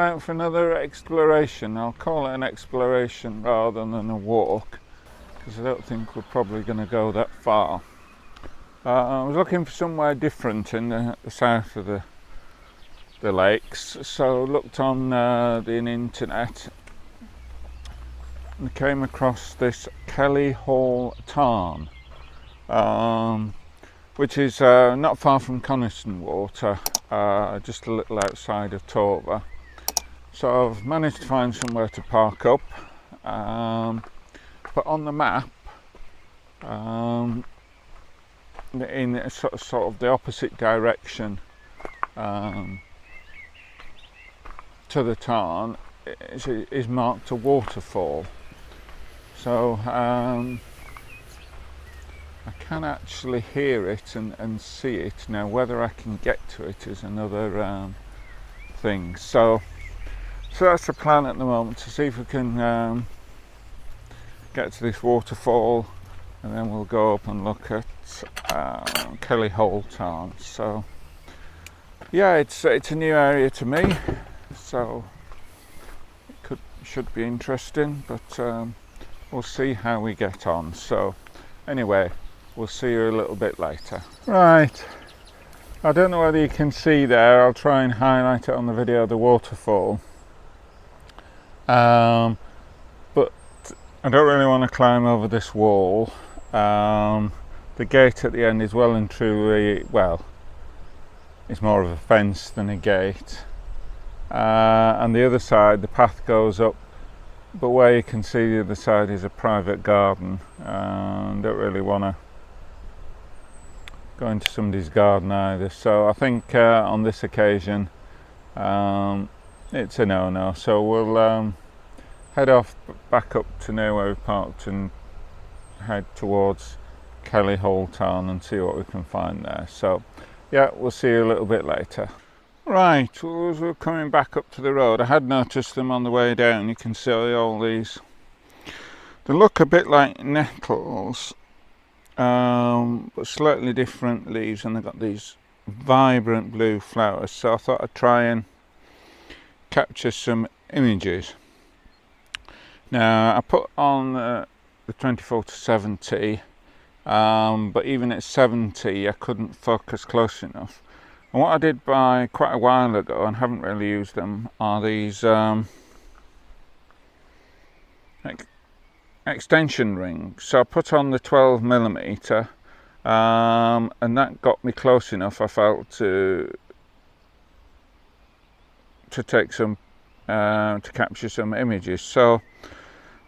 Out for another exploration. I'll call it an exploration rather than a walk, because I don't think we're probably going to go that far. I was looking for somewhere different in the south of the lakes, so looked on the internet and came across this Kelly Hall Tarn, which is not far from Coniston Water, just a little outside of Torver. So I've managed to find somewhere to park up, but on the map, in sort of the opposite direction to the tarn is marked a waterfall. So I can actually hear it and see it. Now whether I can get to it is another thing. So that's the plan at the moment, to see if we can get to this waterfall, and then we'll go up and look at Kelly Hall Tarn. So yeah, it's a new area to me, so it should be interesting, but we'll see how we get on. So anyway, we'll see you a little bit later. Right, I don't know whether you can see there, I'll try and highlight it on the video, the waterfall. But I don't really want to climb over this wall. The gate at the end is well and truly, well, it's more of a fence than a gate. And the other side, the path goes up, but where you can see the other side is a private garden. Don't really want to go into somebody's garden either. So I think on this occasion, it's a no-no. So we'll head off back up to near where we parked and head towards Kelly Hall Tarn and see what we can find there. So yeah, we'll see you a little bit later. Right, well, as we're coming back up to the road, I had noticed them on the way down. You can see all these, they look a bit like nettles, but slightly different leaves, and they've got these vibrant blue flowers. So I thought I'd try and capture some images. Now I put on the 24 to 70, but even at 70 I couldn't focus close enough. And what I did by quite a while ago, and haven't really used them, are these extension rings. So I put on the 12mm, and that got me close enough, I felt, to take some, to capture some images. So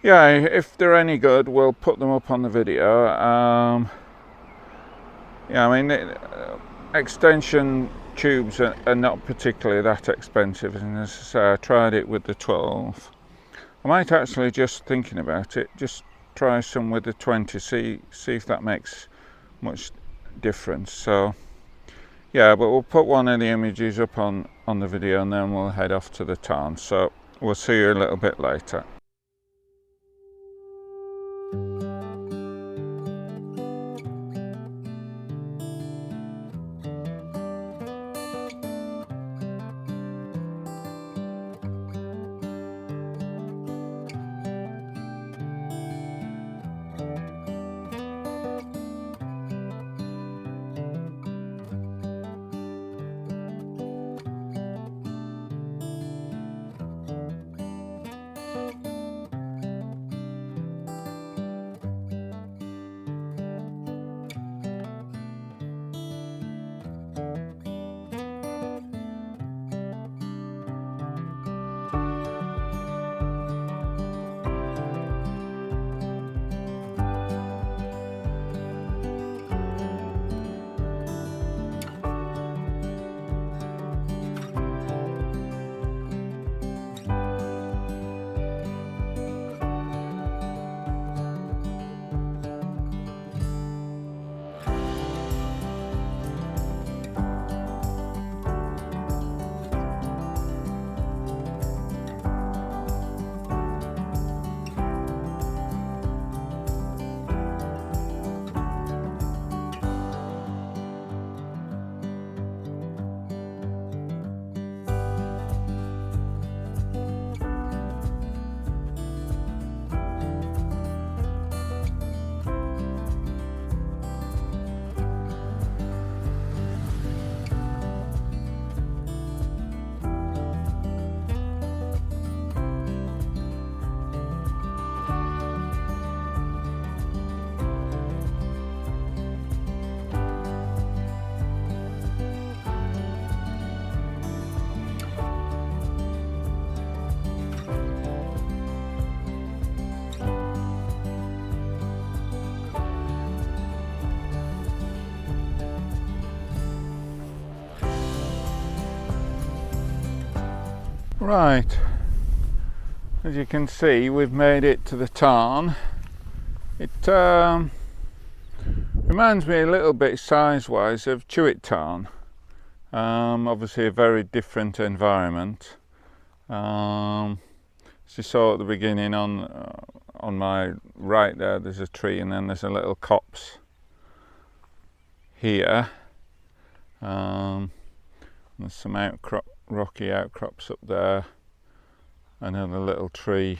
yeah, if they're any good, we'll put them up on the video. Yeah, I mean, extension tubes are not particularly that expensive, and as I say, I tried it with the 12. I might actually, just thinking about it, just try some with the 20, see if that makes much difference. So yeah, but we'll put one of the images up on the video, and then we'll head off to the tarn. So we'll see you a little bit later. Right, as you can see, we've made it to the tarn. It reminds me a little bit size-wise of Chewett Tarn. Obviously a very different environment. As you saw at the beginning, on my right there's a tree, and then there's a little copse here. There's some rocky outcrops up there, another little tree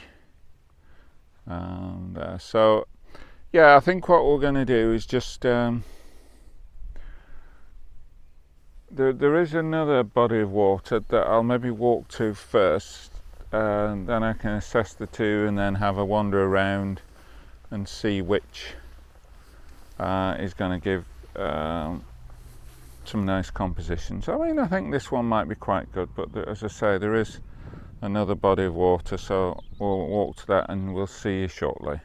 there. So yeah, I think what we're going to do is just there is another body of water that I'll maybe walk to first, and then I can assess the two and then have a wander around and see which is going to give some nice compositions. I mean, I think this one might be quite good, but as I say, there is another body of water, so we'll walk to that and we'll see you shortly.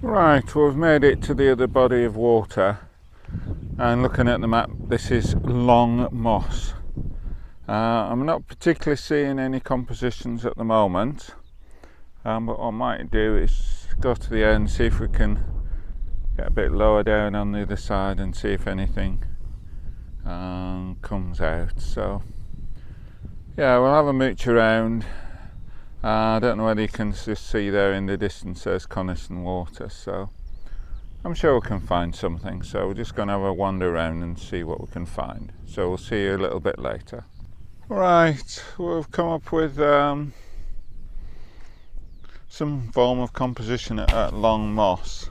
Right, well, we've made it to the other body of water, and looking at the map, this is Long Moss. I'm not particularly seeing any compositions at the moment, but what I might do is go to the end, see if we can get a bit lower down on the other side and see if anything comes out. So yeah, we'll have a mooch around. I don't know whether you can just see there in the distance there's Coniston Water, so I'm sure we can find something. So we're just going to have a wander around and see what we can find. So we'll see you a little bit later. Right, we've come up with some form of composition at Long Moss.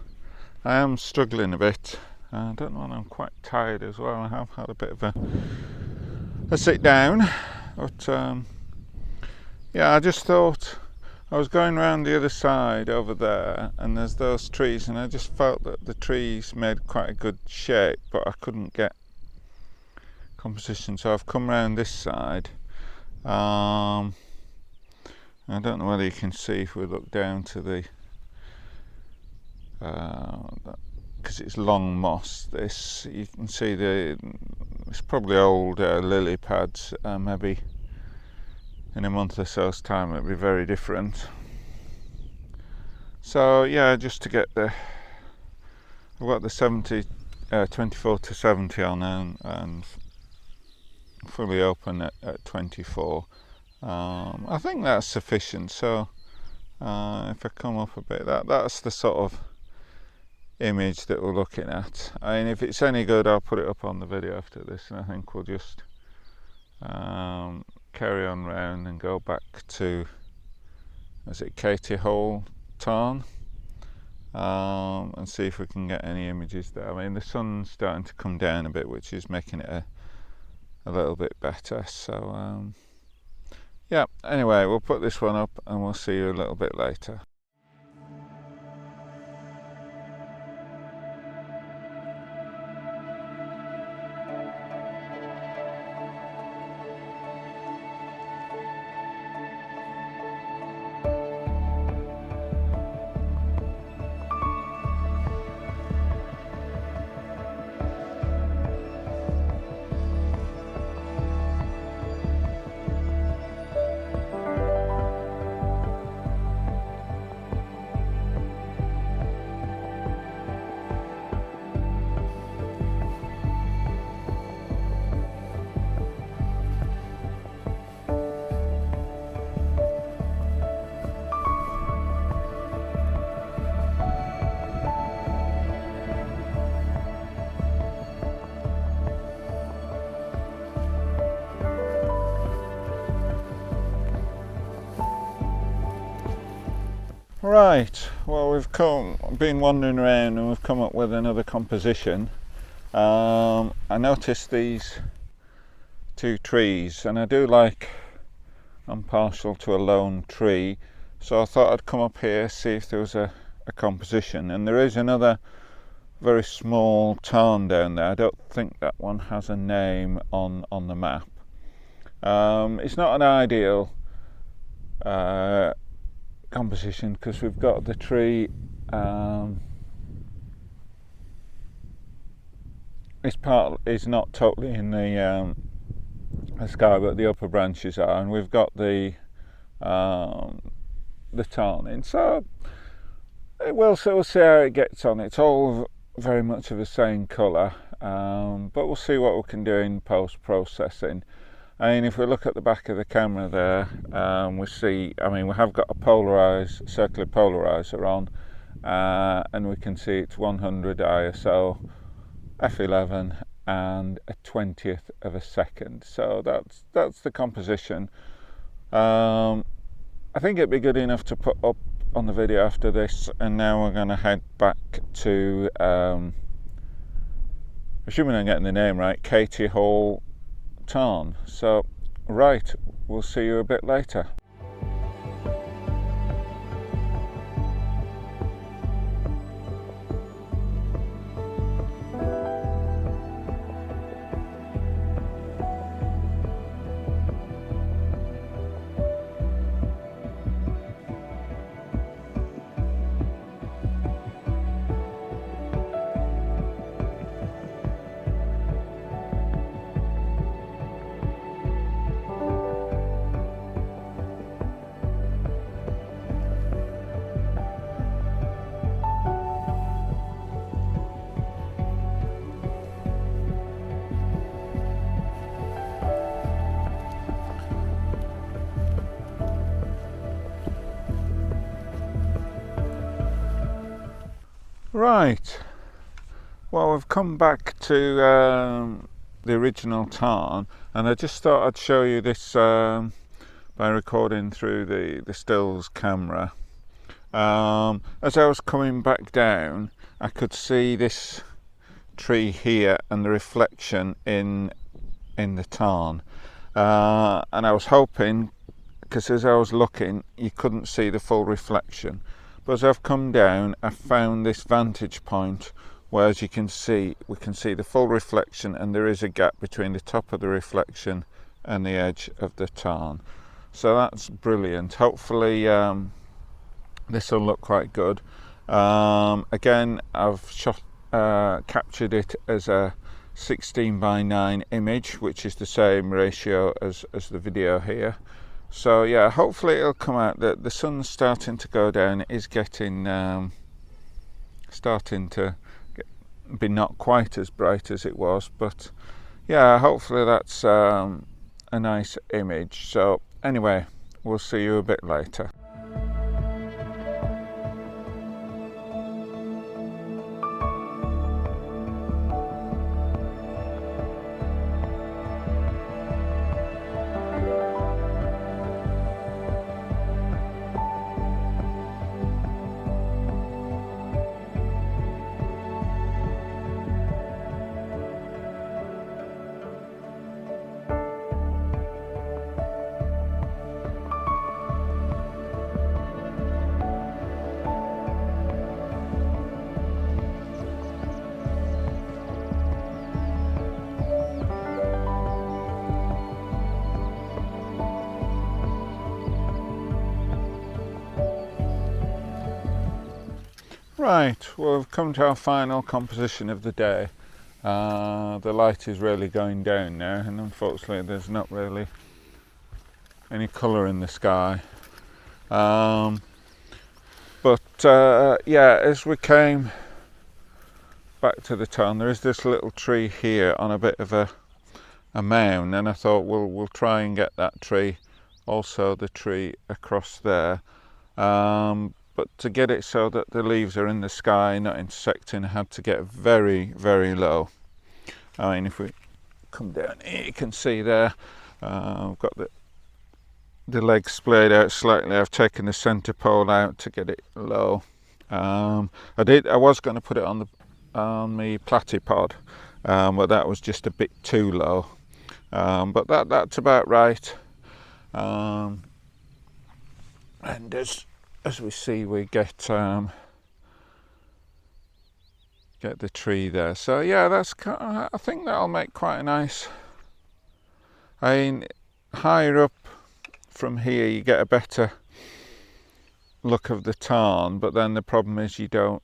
I am struggling a bit. I don't know, I'm quite tired as well. I have had a bit of a sit down, but yeah, I just thought, I was going around the other side over there, and there's those trees, and I just felt that the trees made quite a good shape, but I couldn't get composition, so I've come around this side. I don't know whether you can see if we look down to the because it's long moss, this, you can see it's probably old lily pads. Maybe in a month or so's time it'll be very different. So yeah, just to get I've got the 24 to 70 on, and fully open at 24. I think that's sufficient. So if I come up a bit, that's the sort of image that we're looking at. I mean, if it's any good, I'll put it up on the video after this, and I think we'll just carry on round and go back to, is it Kelly Hall Tarn, and see if we can get any images there. I mean, the sun's starting to come down a bit, which is making it a little bit better. So yeah, anyway, we'll put this one up and we'll see you a little bit later. Right, well, we've been wandering around and we've come up with another composition. I noticed these two trees, and I'm partial to a lone tree, so I thought I'd come up here, see if there was a composition. And there is another very small tarn down there. I don't think that one has a name on the map. It's not an ideal composition because we've got the tree. This part is not totally in the sky, but the upper branches are, and we've got the tarn in. So we'll see how it gets on. It's all very much of the same colour, but we'll see what we can do in post-processing. I mean, if we look at the back of the camera there, we see, I mean, we have got a circular polarizer on, and we can see it's 100 ISO, f11 and a 20th of a second. So that's the composition. I think it'd be good enough to put up on the video after this, and now we're going to head back to assuming I'm getting the name right, Kelly Hall Tarn. So right, we'll see you a bit later. Right, well, we've come back to the original tarn, and I just thought I'd show you this by recording through the stills camera. As I was coming back down, I could see this tree here and the reflection in the tarn, and I was hoping, because as I was looking you couldn't see the full reflection, but as I've come down I found this vantage point where, as you can see, we can see the full reflection, and there is a gap between the top of the reflection and the edge of the tarn. So that's brilliant. Hopefully this will look quite good. Again, I've captured it as a 16:9 image, which is the same ratio as the video here. So yeah, hopefully it'll come out. The sun's starting to go down. It is getting starting to be not quite as bright as it was, but yeah, hopefully that's a nice image. So anyway, we'll see you a bit later. Right, well, we've come to our final composition of the day. The light is really going down now, and unfortunately there's not really any colour in the sky. Yeah, as we came back to the tarn, there is this little tree here on a bit of a mound, and I thought we'll try and get that tree, also the tree across there. But to get it so that the leaves are in the sky, not intersecting, I had to get very, very low. I mean, if we come down here, you can see there, I've got the legs splayed out slightly. I've taken the centre pole out to get it low. I was going to put it on the platypod, but that was just a bit too low. But that's about right. And as we see, we get the tree there. So yeah, I think that'll make quite a nice. I mean, higher up from here, you get a better look of the tarn, but then the problem is you don't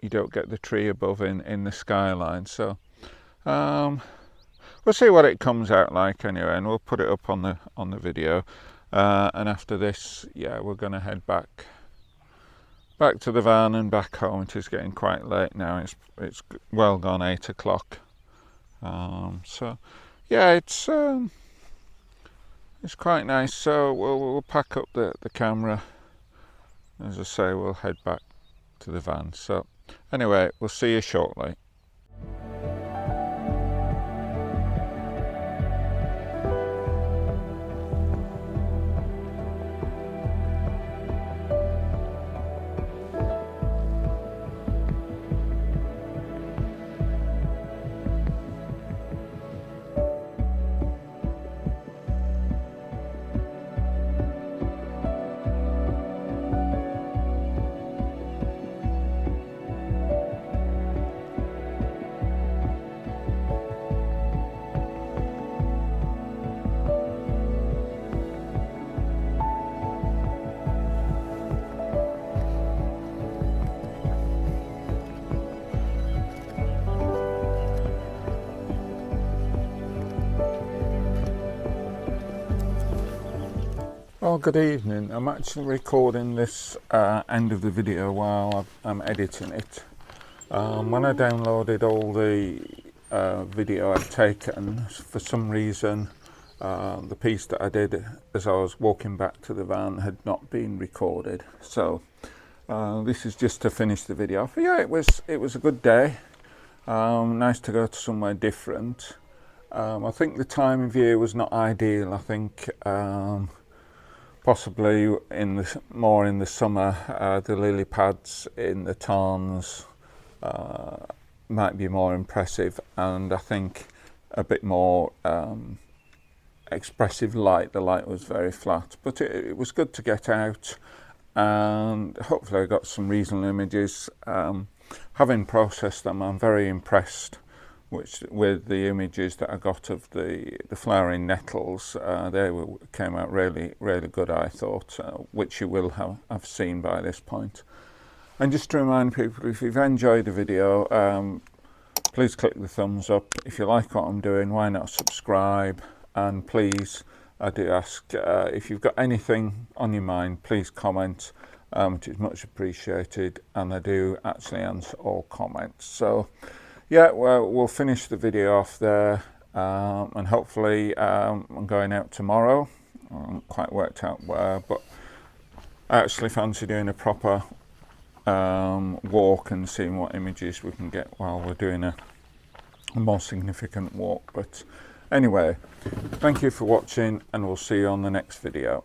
get the tree above in the skyline. So we'll see what it comes out like anyway, and we'll put it up on the video. And after this, yeah, we're going to head back to the van and back home. It is getting quite late now. It's well gone 8 o'clock. So yeah, it's quite nice. So we'll pack up the camera. As I say, we'll head back to the van. So anyway, we'll see you shortly. Well, good evening. I'm actually recording this end of the video while I'm editing it. When I downloaded all the video I'd taken, for some reason the piece that I did as I was walking back to the van had not been recorded. So this is just to finish the video. But yeah, it was a good day. Nice to go to somewhere different. I think the time of year was not ideal. I think possibly more in the summer, the lily pads in the tarns might be more impressive, and I think a bit more expressive light. The light was very flat, but it was good to get out, and hopefully I got some reasonable images. Having processed them, I'm very impressed with the images that I got of the flowering nettles. They came out really good, I thought, which you will have seen by this point. And just to remind people, if you've enjoyed the video, please click the thumbs up. If you like what I'm doing, why not subscribe? And please, I do ask, if you've got anything on your mind, please comment. Which is much appreciated, and I do actually answer all comments. So yeah, well, we'll finish the video off there, and hopefully I'm going out tomorrow. I haven't quite worked out where, but I actually fancy doing a proper walk and seeing what images we can get while we're doing a more significant walk. But anyway, thank you for watching, and we'll see you on the next video.